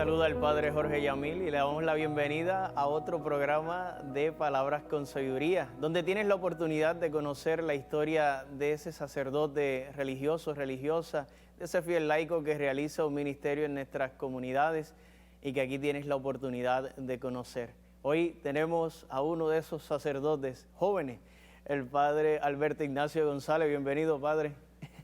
saluda el Padre Jorge Yamil y le damos la bienvenida a otro programa de Palabras con Sabiduría, donde tienes la oportunidad de conocer la historia de ese sacerdote religioso, religiosa, de ese fiel laico que realiza un ministerio en nuestras comunidades y que aquí tienes la oportunidad de conocer. Hoy tenemos a uno de esos sacerdotes jóvenes, el Padre Alberto Ignacio González. Bienvenido, Padre.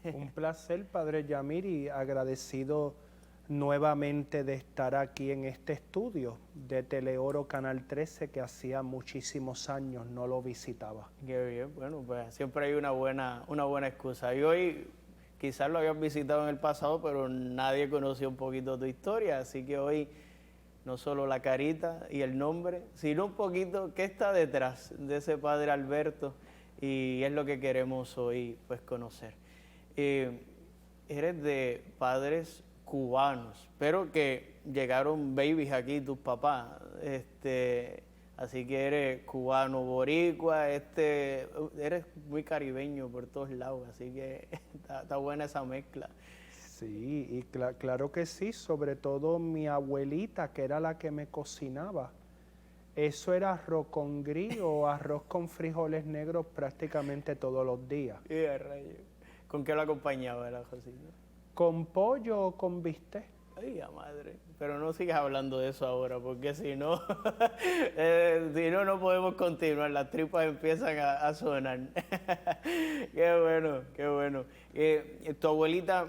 Un placer, Padre Yamil, y agradecido nuevamente de estar aquí en este estudio de Teleoro Canal 13, que hacía muchísimos años no lo visitaba. Qué bien, bueno, pues siempre hay una buena excusa. Y hoy quizás lo habías visitado en el pasado, pero nadie conoció un poquito tu historia, así que hoy no solo la carita y el nombre, sino un poquito qué está detrás de ese Padre Alberto, y es lo que queremos hoy pues conocer. Eres de padres cubanos, pero que llegaron babies aquí, tus papás, así que eres cubano, boricua, eres muy caribeño por todos lados, así que está buena esa mezcla. Sí, y claro que sí, sobre todo mi abuelita, que era la que me cocinaba. Eso era arroz con gris o arroz con frijoles negros prácticamente todos los días. Y a rayos, ¿con qué lo acompañaba la cocina? ¿Con pollo o con bistec? Ay, a madre, pero no sigas hablando de eso ahora, porque si no, no podemos continuar, las tripas empiezan a sonar. Qué bueno, qué bueno. Tu abuelita,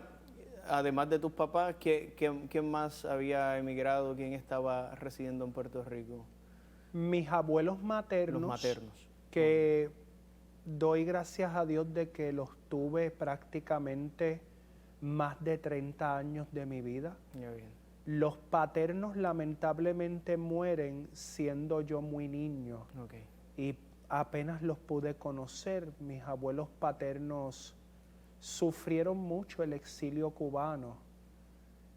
además de tus papás, ¿quién más había emigrado? ¿Quién estaba residiendo en Puerto Rico? Mis abuelos maternos. Los maternos. Que doy gracias a Dios de que los tuve prácticamente más de 30 años de mi vida. Ya bien. Los paternos lamentablemente mueren siendo yo muy niño. Okay. Y apenas los pude conocer. Mis abuelos paternos sufrieron mucho el exilio cubano.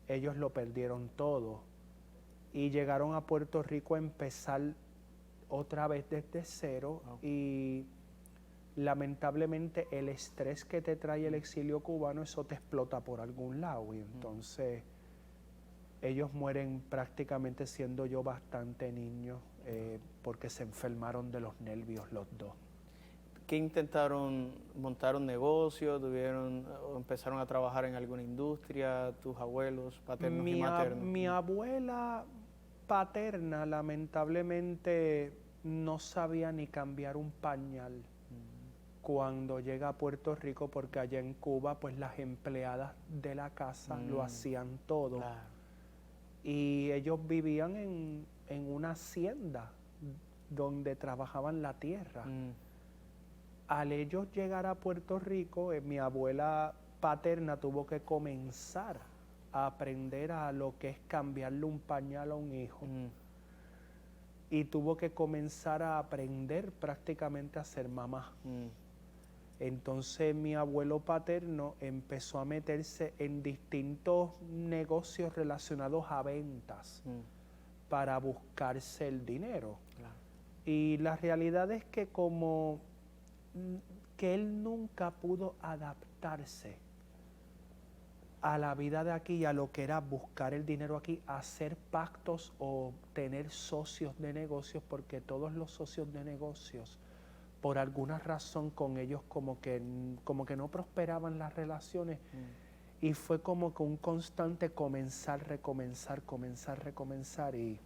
Ellos lo perdieron todo y llegaron a Puerto Rico a empezar otra vez desde cero. Wow. Y lamentablemente el estrés que te trae el exilio cubano, eso te explota por algún lado, y entonces ellos mueren prácticamente siendo yo bastante niño, porque se enfermaron de los nervios los dos. ¿Qué intentaron? ¿Montar un negocio? ¿O empezaron a trabajar en alguna industria? ¿Tus abuelos paternos y maternos? Mi abuela paterna lamentablemente no sabía ni cambiar un pañal cuando llega a Puerto Rico, porque allá en Cuba pues las empleadas de la casa lo hacían todo. Claro. Y ellos vivían en una hacienda donde trabajaban la tierra. Al ellos llegar a Puerto Rico, mi abuela paterna tuvo que comenzar a aprender a lo que es cambiarle un pañal a un hijo. Y tuvo que comenzar a aprender prácticamente a ser mamá. Entonces mi abuelo paterno empezó a meterse en distintos negocios relacionados a ventas para buscarse el dinero. Claro. Y la realidad es que como que él nunca pudo adaptarse a la vida de aquí, a lo que era buscar el dinero aquí, hacer pactos o tener socios de negocios, porque todos los socios de negocios, por alguna razón con ellos como que no prosperaban las relaciones, y fue como que un constante comenzar, recomenzar, y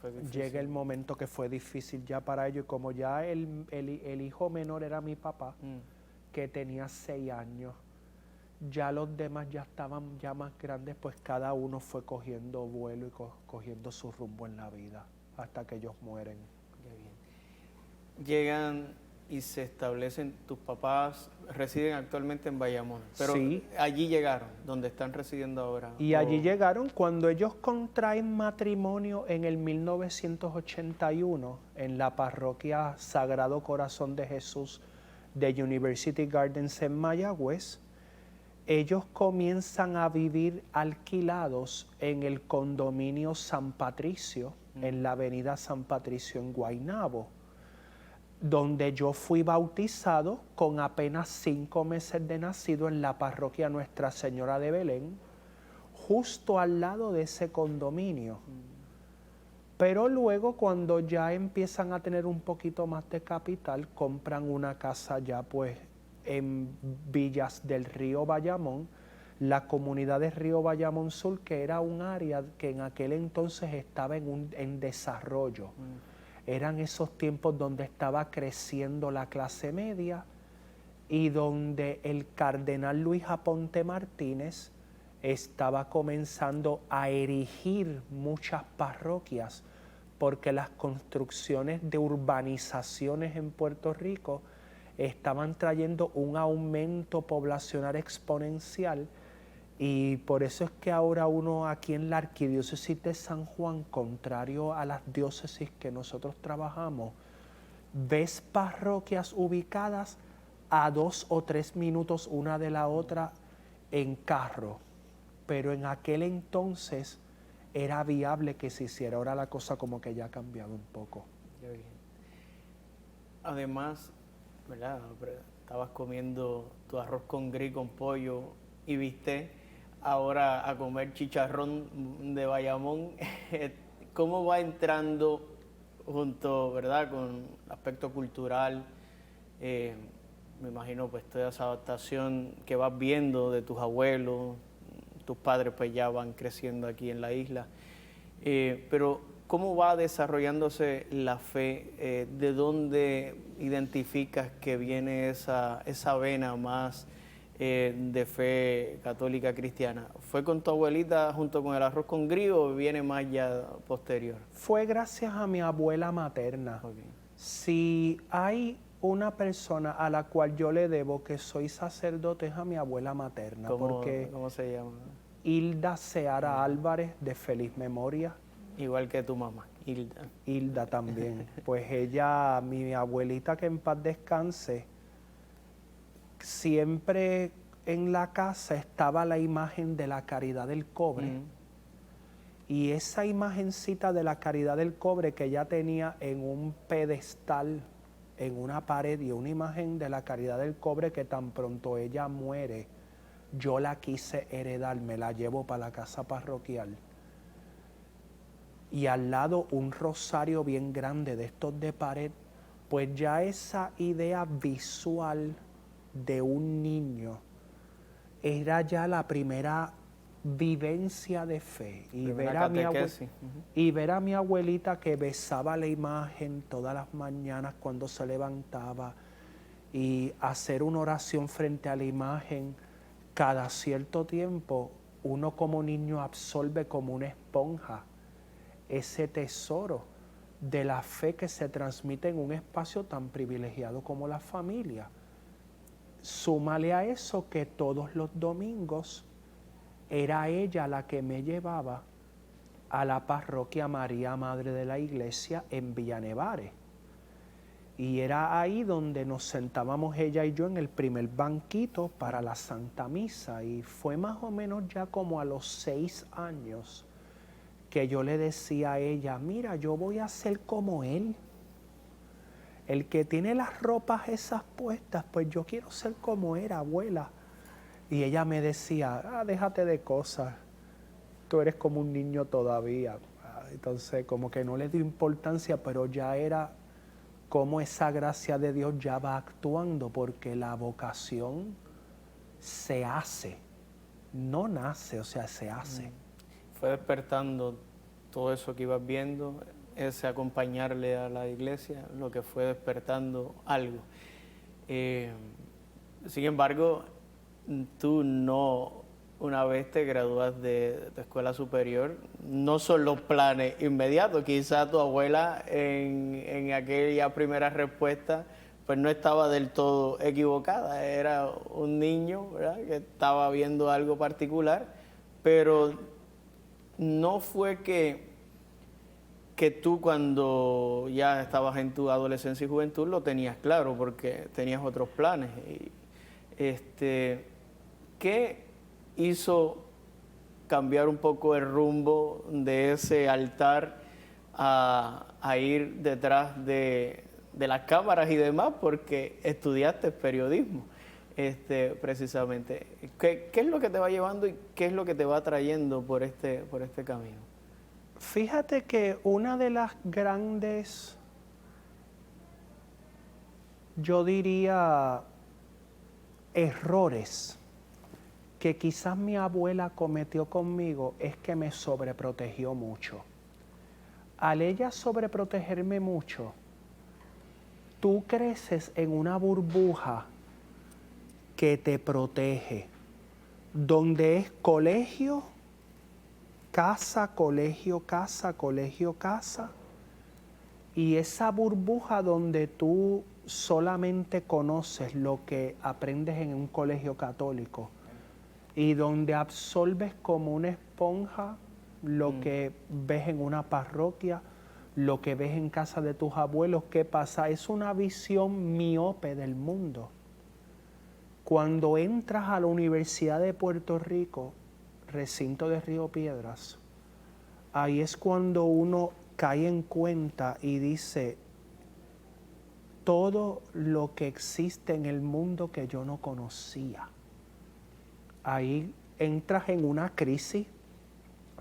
fue llega el momento que fue difícil ya para ellos, y como ya el hijo menor era mi papá, que tenía 6 años, ya los demás ya estaban ya más grandes, pues cada uno fue cogiendo vuelo y cogiendo su rumbo en la vida, hasta que ellos mueren. Qué bien. Llegan y se establecen, tus papás residen actualmente en Bayamón, pero sí, allí llegaron, donde están residiendo ahora. Y allí llegaron cuando ellos contraen matrimonio en el 1981 en la parroquia Sagrado Corazón de Jesús de University Gardens en Mayagüez. Ellos comienzan a vivir alquilados en el condominio San Patricio, en la avenida San Patricio en Guaynabo, donde yo fui bautizado con apenas 5 meses de nacido en la parroquia Nuestra Señora de Belén, justo al lado de ese condominio. Pero luego cuando ya empiezan a tener un poquito más de capital, compran una casa ya pues en Villas del Río Bayamón, la comunidad de Río Bayamón Sur, que era un área que en aquel entonces estaba en desarrollo. Eran esos tiempos donde estaba creciendo la clase media y donde el cardenal Luis Aponte Martínez estaba comenzando a erigir muchas parroquias, porque las construcciones de urbanizaciones en Puerto Rico estaban trayendo un aumento poblacional exponencial, y por eso es que ahora uno aquí en la Arquidiócesis de San Juan, contrario a las diócesis que nosotros trabajamos, ves parroquias ubicadas a 2 o 3 minutos una de la otra en carro, pero en aquel entonces era viable que se hiciera. Ahora la cosa como que ya ha cambiado un poco. Qué bien. Además, ¿verdad? Estabas comiendo tu arroz con gris con pollo y viste ahora a comer chicharrón de Bayamón. ¿Cómo va entrando junto, ¿verdad?, con aspecto cultural? Me imagino pues toda esa adaptación que vas viendo de tus abuelos, tus padres pues ya van creciendo aquí en la isla, pero ¿cómo va desarrollándose la fe? ¿De dónde identificas que viene esa vena más de fe católica cristiana? ¿Fue con tu abuelita junto con el arroz con gris o viene más ya posterior? Fue gracias a mi abuela materna. Okay. Si hay una persona a la cual yo le debo que soy sacerdote, es a mi abuela materna. ¿Cómo se llama? Hilda Seara Álvarez, de feliz memoria. Igual que tu mamá, Hilda. Hilda también. Pues ella, mi abuelita, que en paz descanse, siempre en la casa estaba la imagen de la Caridad del Cobre. Y esa imagencita de la Caridad del Cobre que ella tenía en un pedestal, en una pared, y una imagen de la Caridad del Cobre que tan pronto ella muere, yo la quise heredar, me la llevo para la casa parroquial. Y al lado un rosario bien grande de estos de pared, pues ya esa idea visual de un niño era ya la primera vivencia de fe. Y ver a mi abuelita que besaba la imagen todas las mañanas cuando se levantaba, y hacer una oración frente a la imagen cada cierto tiempo, uno como niño absorbe como una esponja ese tesoro de la fe que se transmite en un espacio tan privilegiado como la familia. Súmale a eso que todos los domingos era ella la que me llevaba a la parroquia María Madre de la Iglesia en Villanevares. Y era ahí donde nos sentábamos ella y yo en el primer banquito para la Santa Misa. Y fue más o menos ya como a los 6 años que yo le decía a ella, mira, yo voy a ser como él. El que tiene las ropas esas puestas, pues yo quiero ser como él, abuela. Y ella me decía, déjate de cosas, tú eres como un niño todavía. Entonces como que no le dio importancia, pero ya era como esa gracia de Dios ya va actuando, porque la vocación se hace, no nace, o sea, se hace. Fue despertando todo eso que ibas viendo, ese acompañarle a la iglesia, lo que fue despertando algo. Sin embargo, tú no, una vez te gradúas de tu escuela superior, no son los planes inmediatos. Quizá tu abuela en aquella primera respuesta pues no estaba del todo equivocada. Era un niño, ¿verdad?, que estaba viendo algo particular, pero no fue que tú tú ya estabas en tu adolescencia y juventud lo tenías claro, porque tenías otros planes. ¿Qué hizo cambiar un poco el rumbo de ese altar a ir detrás de las cámaras y demás? Porque estudiaste periodismo. precisamente. ¿Qué es lo que te va llevando y qué es lo que te va trayendo por este camino? Fíjate que una de las grandes, yo diría, errores que quizás mi abuela cometió conmigo es que me sobreprotegió mucho. Al ella sobreprotegerme mucho, tú creces en una burbuja que te protege, donde es colegio, casa, colegio, casa, colegio, casa, y esa burbuja donde tú solamente conoces lo que aprendes en un colegio católico y donde absorbes como una esponja lo que ves en una parroquia, lo que ves en casa de tus abuelos. ¿Qué pasa? Es una visión miope del mundo. Cuando entras a la Universidad de Puerto Rico, recinto de Río Piedras, ahí es cuando uno cae en cuenta y dice, todo lo que existe en el mundo que yo no conocía. Ahí entras en una crisis,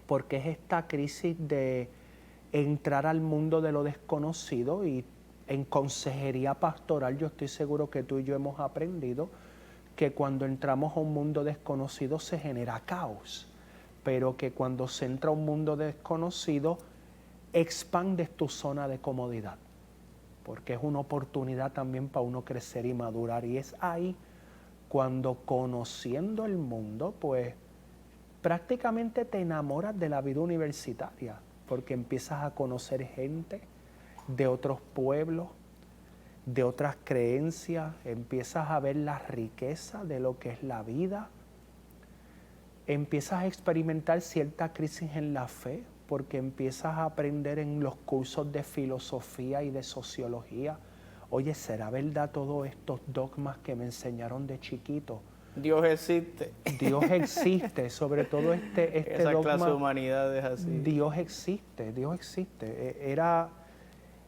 porque es esta crisis de entrar al mundo de lo desconocido, y en consejería pastoral yo estoy seguro que tú y yo hemos aprendido que cuando entramos a un mundo desconocido se genera caos, pero que cuando se entra a un mundo desconocido expandes tu zona de comodidad, porque es una oportunidad también para uno crecer y madurar, y es ahí cuando, conociendo el mundo, pues prácticamente te enamoras de la vida universitaria, porque empiezas a conocer gente de otros pueblos, de otras creencias, empiezas a ver la riqueza de lo que es la vida, empiezas a experimentar cierta crisis en la fe, porque empiezas a aprender en los cursos de filosofía y de sociología, oye, ¿será verdad todos estos dogmas que me enseñaron de chiquito? Dios existe. Dios existe, sobre todo este Esa dogma. clase de humanidad es así. Dios existe, Dios existe.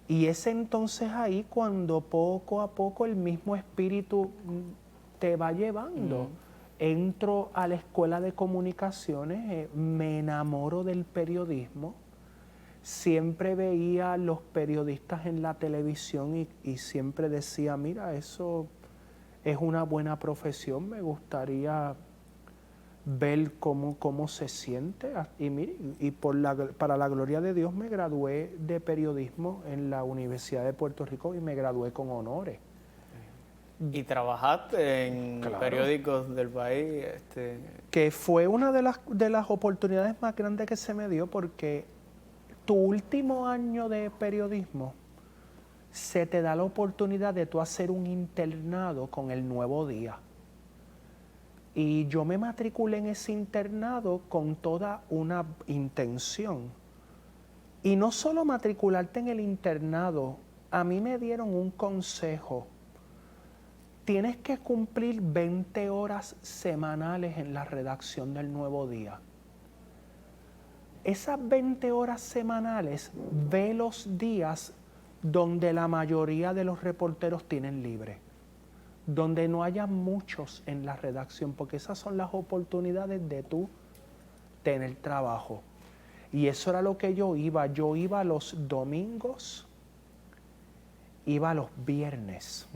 Y es entonces ahí cuando poco a poco el mismo espíritu te va llevando. Entro a la escuela de comunicaciones, me enamoro del periodismo. Siempre veía a los periodistas en la televisión y siempre decía, mira, eso es una buena profesión, me gustaría ver cómo se siente. Y mire, para la gloria de Dios me gradué de periodismo en la Universidad de Puerto Rico y me gradué con honores. Y trabajaste en periódicos del país. Que fue una de las oportunidades más grandes que se me dio, porque tu último año de periodismo se te da la oportunidad de tú hacer un internado con El Nuevo Día. Y yo me matriculé en ese internado con toda una intención. Y no solo matricularte en el internado, a mí me dieron un consejo. Tienes que cumplir 20 horas semanales en la redacción del Nuevo Día. Esas 20 horas semanales, ve los días donde la mayoría de los reporteros tienen libre, donde no haya muchos en la redacción, porque esas son las oportunidades de tú tener trabajo. Y eso era lo que yo iba los domingos, iba los viernes,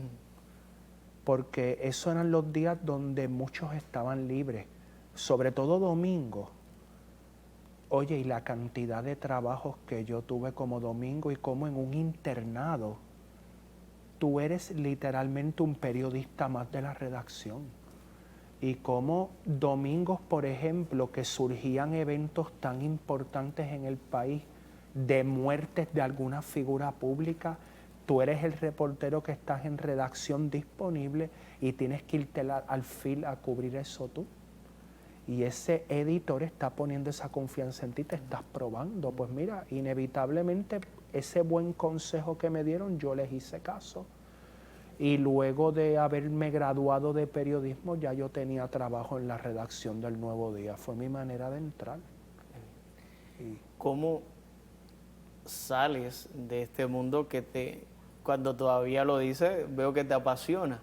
porque esos eran los días donde muchos estaban libres, sobre todo domingo. Oye, y la cantidad de trabajos que yo tuve como domingo, y como en un internado, tú eres literalmente un periodista más de la redacción. Y como domingos, por ejemplo, que surgían eventos tan importantes en el país, de muertes de alguna figura pública, tú eres el reportero que estás en redacción disponible y tienes que irte al fil a cubrir eso tú. Y ese editor está poniendo esa confianza en ti, te estás probando. Pues mira, inevitablemente ese buen consejo que me dieron, yo les hice caso. Y luego de haberme graduado de periodismo, ya yo tenía trabajo en la redacción del Nuevo Día. Fue mi manera de entrar. ¿Cómo sales de este mundo que cuando todavía lo dices, veo que te apasiona?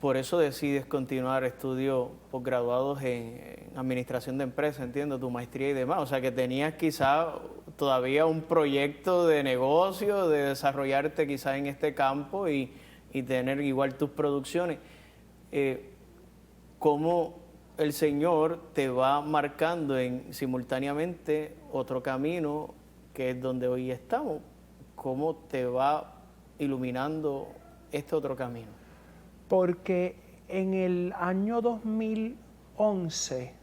por eso decides continuar estudios posgraduados en administración de empresas, entiendo, tu maestría y demás. O sea, que tenías quizá todavía un proyecto de negocio, de desarrollarte quizá en este campo y tener igual tus producciones. ¿Cómo el Señor te va marcando simultáneamente otro camino que es donde hoy estamos? ¿Cómo te va iluminando este otro camino? Porque en el año 2011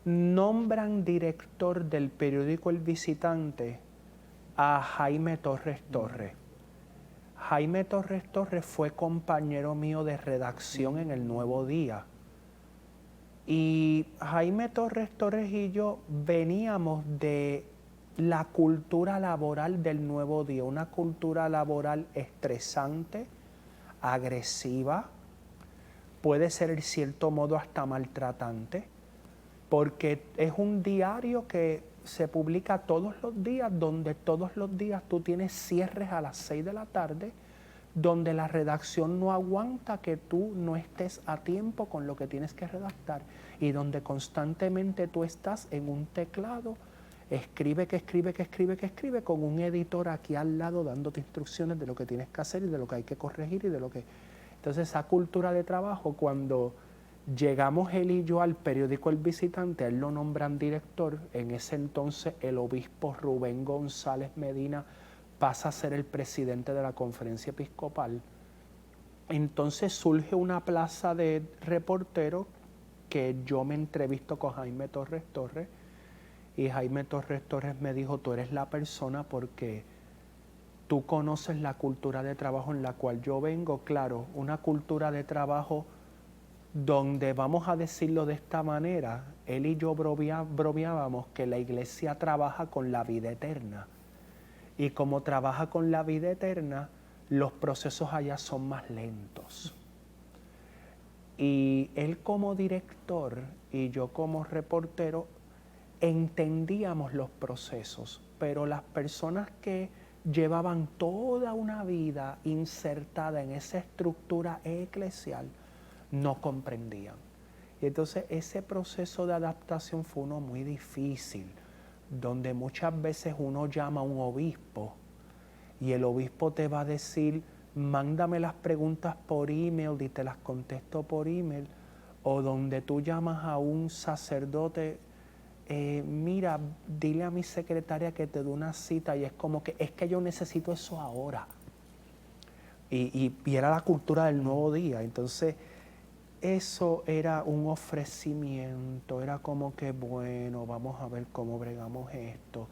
nombran director del periódico El Visitante a Jaime Torres Torres. Jaime Torres Torres fue compañero mío de redacción en El Nuevo Día. Y Jaime Torres Torres y yo veníamos de la cultura laboral del Nuevo Día, una cultura laboral estresante, agresiva, puede ser en cierto modo hasta maltratante, porque es un diario que se publica todos los días, donde todos los días tú tienes cierres a las 6 de la tarde, donde la redacción no aguanta que tú no estés a tiempo con lo que tienes que redactar y donde constantemente tú estás en un teclado, escribe con un editor aquí al lado dándote instrucciones de lo que tienes que hacer y de lo que hay que corregir y de lo que... Entonces esa cultura de trabajo, cuando llegamos él y yo al periódico El Visitante, a él lo nombran director, en ese entonces el obispo Rubén González Medina pasa a ser el presidente de la conferencia episcopal. Entonces surge una plaza de reportero que yo me entrevisto con Jaime Torres Torres y Jaime Torres Torres me dijo, tú eres la persona porque tú conoces la cultura de trabajo en la cual yo vengo, claro, una cultura de trabajo donde, vamos a decirlo de esta manera, él y yo bromeábamos que la iglesia trabaja con la vida eterna. Y como trabaja con la vida eterna, los procesos allá son más lentos. Y él como director y yo como reportero entendíamos los procesos, pero las personas que llevaban toda una vida insertada en esa estructura eclesial no comprendían. Y entonces ese proceso de adaptación fue uno muy difícil, donde muchas veces uno llama a un obispo y el obispo te va a decir, mándame las preguntas por email y te las contesto por email, o donde tú llamas a un sacerdote, mira, dile a mi secretaria que te dé una cita, y es como que, es que yo necesito eso ahora. Y era la cultura del Nuevo Día. Entonces, eso era un ofrecimiento, era como que, bueno, vamos a ver cómo bregamos esto.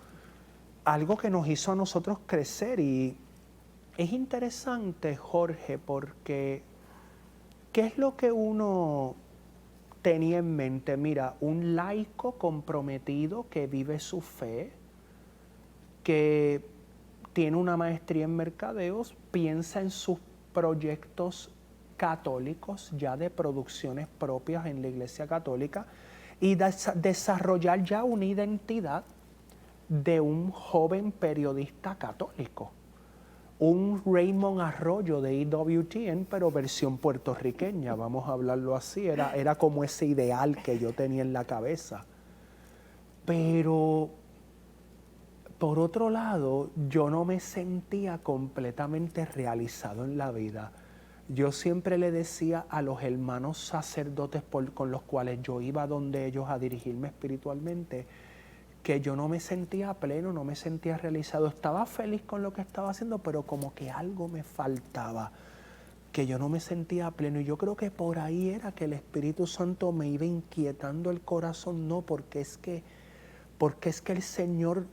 Algo que nos hizo a nosotros crecer, y es interesante, Jorge, porque ¿qué es lo que uno tenía en mente? Mira, un laico comprometido que vive su fe, que tiene una maestría en mercadeos, piensa en sus proyectos católicos, ya de producciones propias en la Iglesia Católica, y desarrollar ya una identidad de un joven periodista católico. Un Raymond Arroyo de EWTN, pero versión puertorriqueña, vamos a hablarlo así, era como ese ideal que yo tenía en la cabeza. Pero, por otro lado, yo no me sentía completamente realizado en la vida. Yo siempre le decía a los hermanos sacerdotes con los cuales yo iba donde ellos a dirigirme espiritualmente, que yo no me sentía pleno, no me sentía realizado. Estaba feliz con lo que estaba haciendo, pero como que algo me faltaba, que yo no me sentía pleno. Y yo creo que por ahí era que el Espíritu Santo me iba inquietando el corazón. No, porque es que el Señor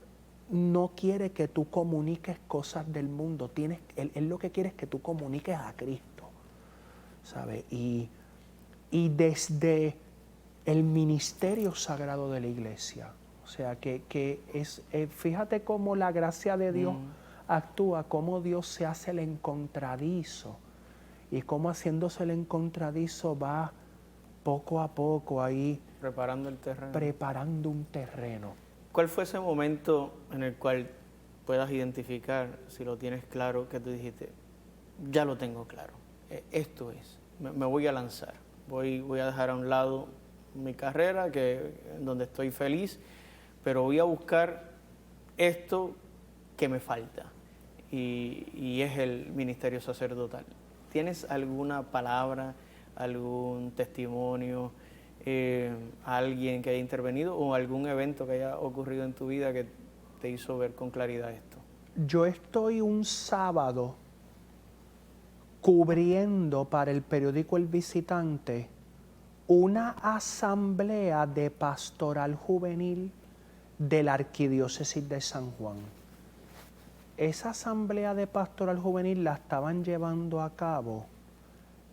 no quiere que tú comuniques cosas del mundo. Él lo que quiere es que tú comuniques a Cristo, ¿sabes? Y desde el ministerio sagrado de la iglesia. O sea, que es, fíjate cómo la gracia de Dios actúa, cómo Dios se hace el encontradizo y cómo haciéndose el encontradizo va poco a poco ahí preparando el terreno. Preparando un terreno. ¿Cuál fue ese momento en el cual puedas identificar, si lo tienes claro, que tú dijiste, ya lo tengo claro, esto es? me voy a lanzar, voy a dejar a un lado mi carrera, donde estoy feliz, pero voy a buscar esto que me falta, y es el ministerio sacerdotal. ¿Tienes alguna palabra, algún testimonio, alguien que haya intervenido o algún evento que haya ocurrido en tu vida que te hizo ver con claridad esto? Yo estoy un sábado cubriendo para el periódico El Visitante una asamblea de pastoral juvenil de la Arquidiócesis de San Juan. Esa asamblea de pastoral juvenil la estaban llevando a cabo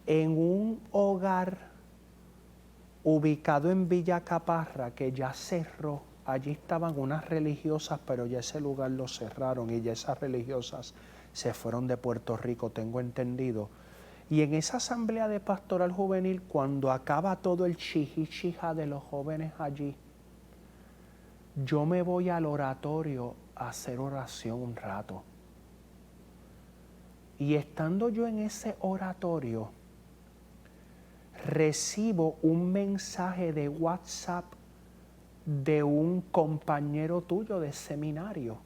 en un hogar ubicado en Villa Caparra, que ya cerró. Allí estaban unas religiosas, pero ya ese lugar lo cerraron y ya esas religiosas se fueron de Puerto Rico, tengo entendido. Y en esa asamblea de pastoral juvenil, cuando acaba todo el chijichija de los jóvenes allí, yo me voy al oratorio a hacer oración un rato. Y estando yo en ese oratorio, recibo un mensaje de WhatsApp de un compañero tuyo de seminario,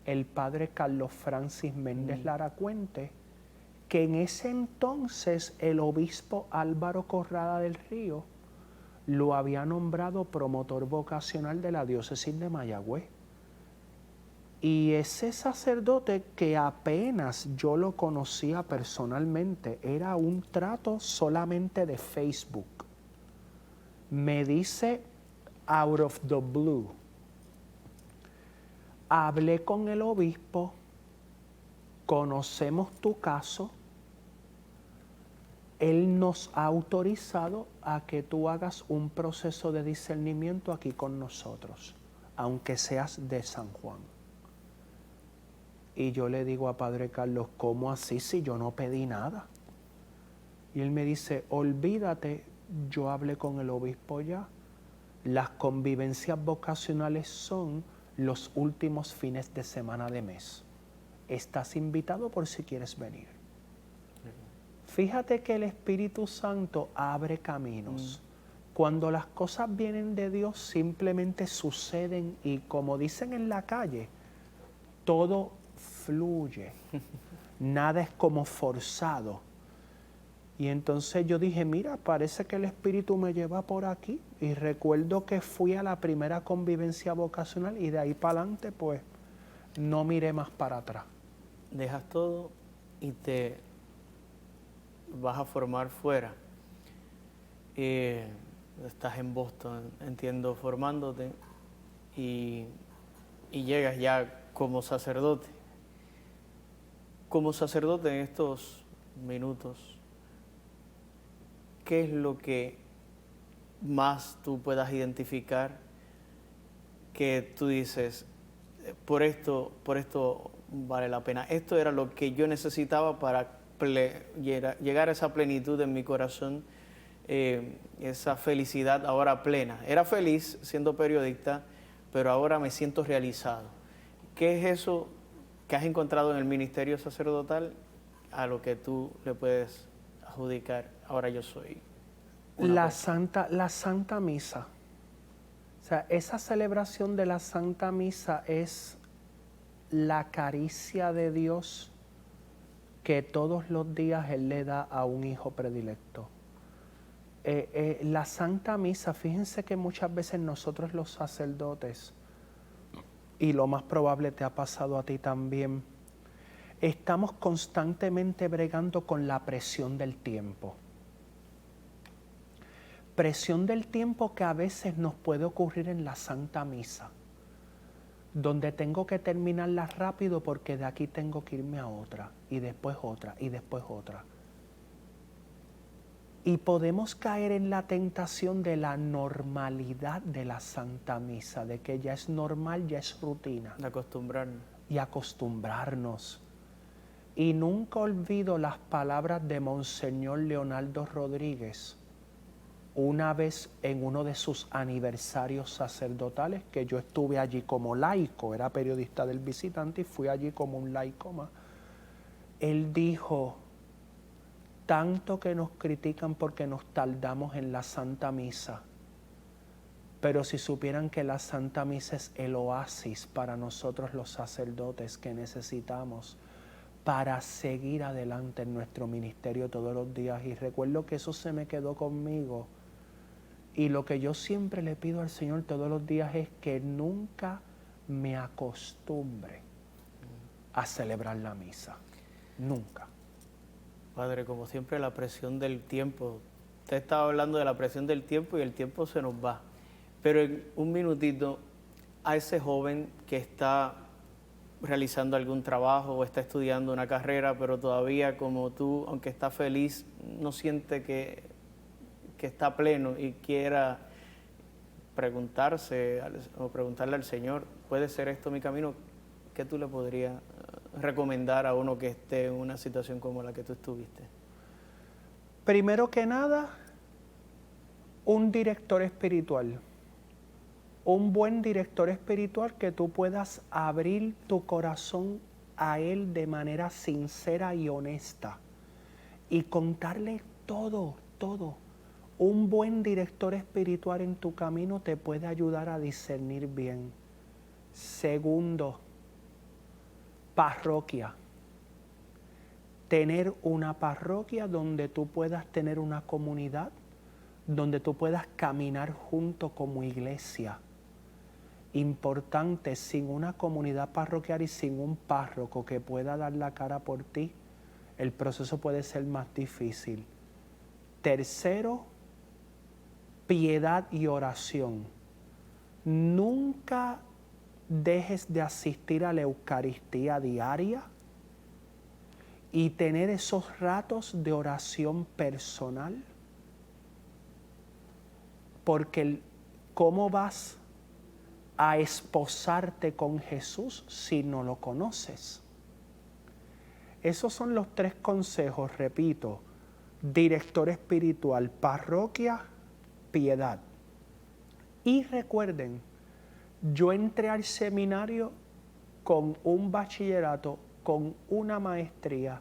el padre Carlos Francis Méndez Laracuente, que en ese entonces el obispo Álvaro Corrada del Río lo había nombrado promotor vocacional de la diócesis de Mayagüez. Y ese sacerdote, que apenas yo lo conocía personalmente, era un trato solamente de Facebook, me dice out of the blue: hablé con el obispo, conocemos tu caso, él nos ha autorizado a que tú hagas un proceso de discernimiento aquí con nosotros, aunque seas de San Juan. Y yo le digo a Padre Carlos, ¿cómo así si yo no pedí nada? Y él me dice, olvídate, yo hablé con el obispo ya. Las convivencias vocacionales son los últimos fines de semana de mes. Estás invitado por si quieres venir. Fíjate que el Espíritu Santo abre caminos. Cuando las cosas vienen de Dios, simplemente suceden y, como dicen en la calle, todo fluye. Nada es como forzado. Y entonces yo dije, mira, parece que el Espíritu me lleva por aquí. Y recuerdo que fui a la primera convivencia vocacional y de ahí para adelante, pues, no miré más para atrás. Dejas todo y te vas a formar fuera. Estás en Boston, entiendo, formándote y llegas ya como sacerdote. Como sacerdote en estos minutos, ¿qué es lo que más tú puedas identificar que tú dices, por esto vale la pena? Esto era lo que yo necesitaba para llegar a esa plenitud en mi corazón, esa felicidad ahora plena. Era feliz siendo periodista, pero ahora me siento realizado. ¿Qué es eso que has encontrado en el ministerio sacerdotal a lo que tú le puedes adjudicar? Ahora yo soy la Santa Misa. O sea, esa celebración de la Santa Misa es la caricia de Dios que todos los días Él le da a un hijo predilecto. La Santa Misa, fíjense que muchas veces nosotros los sacerdotes, y lo más probable te ha pasado a ti también, estamos constantemente bregando con la presión del tiempo. Presión del tiempo que a veces nos puede ocurrir en la Santa Misa, donde tengo que terminarla rápido porque de aquí tengo que irme a otra, y después otra, y después otra. Y podemos caer en la tentación de la normalidad de la Santa Misa, de que ya es normal, ya es rutina. De acostumbrarnos. Y acostumbrarnos. Y nunca olvido las palabras de Monseñor Leonardo Rodríguez, una vez en uno de sus aniversarios sacerdotales, que yo estuve allí como laico, era periodista del Visitante y fui allí como un laico más. Él dijo, tanto que nos critican porque nos tardamos en la Santa Misa. Pero si supieran que la Santa Misa es el oasis para nosotros los sacerdotes que necesitamos para seguir adelante en nuestro ministerio todos los días. Y recuerdo que eso se me quedó conmigo. Y lo que yo siempre le pido al Señor todos los días es que nunca me acostumbre a celebrar la misa. Nunca. Padre, como siempre, la presión del tiempo. Usted estaba hablando de la presión del tiempo y el tiempo se nos va. Pero en un minutito, a ese joven que está realizando algún trabajo o está estudiando una carrera, pero todavía como tú, aunque está feliz, no siente que está pleno y quiera preguntarle al Señor, ¿puede ser esto mi camino? ¿Qué tú le podrías recomendar a uno que esté en una situación como la que tú estuviste? Primero que nada, un director espiritual. Un buen director espiritual que tú puedas abrir tu corazón a él de manera sincera y honesta y contarle todo, todo. Un buen director espiritual en tu camino te puede ayudar a discernir bien. Segundo, parroquia. Tener una parroquia donde tú puedas tener una comunidad, donde tú puedas caminar junto como iglesia. Importante, sin una comunidad parroquial y sin un párroco que pueda dar la cara por ti, el proceso puede ser más difícil. Tercero, piedad y oración. Nunca dejes de asistir a la Eucaristía diaria y tener esos ratos de oración personal, porque ¿cómo vas a esposarte con Jesús si no lo conoces? Esos son los 3 consejos, repito: director espiritual, parroquia, piedad. Y recuerden, yo entré al seminario con un bachillerato, con una maestría,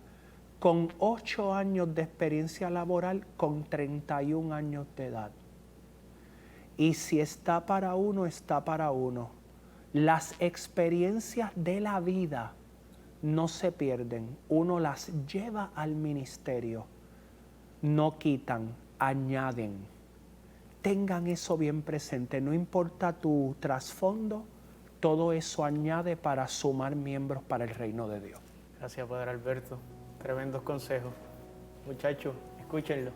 con 8 años de experiencia laboral, con 31 años de edad. Y si está para uno, está para uno. Las experiencias de la vida no se pierden. Uno las lleva al ministerio. No quitan, añaden. Tengan eso bien presente. No importa tu trasfondo, todo eso añade para sumar miembros para el reino de Dios. Gracias, Padre Alberto. Tremendos consejos. Muchachos, escúchenlo.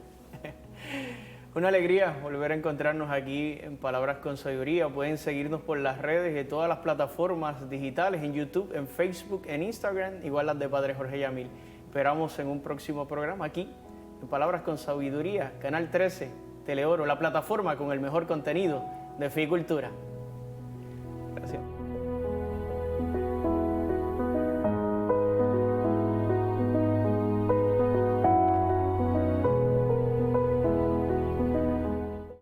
Una alegría volver a encontrarnos aquí en Palabras con Sabiduría. Pueden seguirnos por las redes y todas las plataformas digitales, en YouTube, en Facebook, en Instagram, igual las de Padre Jorge Yamil. Esperamos en un próximo programa aquí, en Palabras con Sabiduría, Canal 13, Teleoro, la plataforma con el mejor contenido de fe y cultura. Gracias.